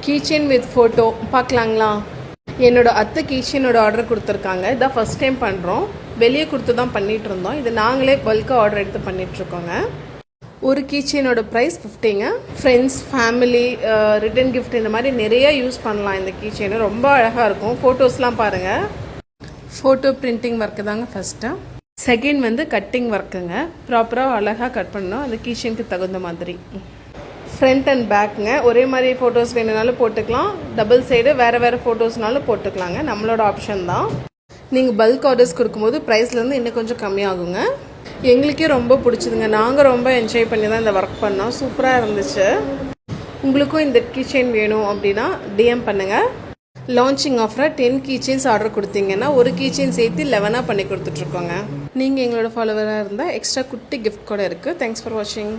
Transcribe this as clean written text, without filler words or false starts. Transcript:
Keychain with photo பார்க்கலாங்களா? என்னோட அத்தை கீச்செயினோட order கொடுத்துருக்காங்க. இதான் ஃபஸ்ட் டைம் பண்ணுறோம். வெளியே கொடுத்து தான் பண்ணிகிட்டு இருந்தோம். இது நாங்களே பல்காக ஆர்டர் எடுத்து பண்ணிகிட்ருக்கோங்க. ஒரு கீச்செயினோட ப்ரைஸ் 50ங்க. ஃப்ரெண்ட்ஸ், ஃபேமிலி, ரிட்டன் கிஃப்ட் இந்த மாதிரி நிறைய யூஸ் பண்ணலாம். இந்த கீச்செயின் ரொம்ப அழகாக இருக்கும். ஃபோட்டோஸ்லாம் பாருங்கள். ஃபோட்டோ பிரிண்டிங் ஒர்க்கு தாங்க ஃபஸ்ட்டு. செகண்ட் வந்து கட்டிங் ஒர்க்குங்க. ப்ராப்பராக அழகாக கட் பண்ணணும், அந்த கீச்செயினுக்கு தகுந்த மாதிரி. ஃப்ரண்ட் அண்ட் பேக்குங்க. ஒரே மாதிரி ஃபோட்டோஸ் வேணுனாலும் போட்டுக்கலாம். டபுள் சைடு வேறு வேறு ஃபோட்டோஸ்னாலும் போட்டுக்கலாங்க. நம்மளோட ஆப்ஷன் தான். நீங்கள் பல்க் ஆர்டர்ஸ் கொடுக்கும்போது ப்ரைஸ்லேருந்து இன்னும் கொஞ்சம் கம்மியாகுங்க. எங்களுக்கே ரொம்ப பிடிச்சதுங்க. நாங்கள் ரொம்ப என்ஜாய் பண்ணி தான் இந்த ஒர்க் பண்ணோம். சூப்பராக இருந்துச்சு. உங்களுக்கும் இந்த கீச்செயின் வேணும் அப்படின்னா டிஎம் பண்ணுங்கள். லான்ச்சிங் ஆஃபராக 10 கீச்செயின்ஸ் ஆர்டர் கொடுத்தீங்கன்னா ஒரு கீச்செயின் சேர்த்து 11 பண்ணி கொடுத்துட்ருக்கோங்க. நீங்கள் எங்களோட ஃபாலோவராக இருந்தால் எக்ஸ்ட்ரா குட்டி கிஃப்ட் கூட இருக்குது. தேங்க்ஸ் ஃபார் வாட்சிங்.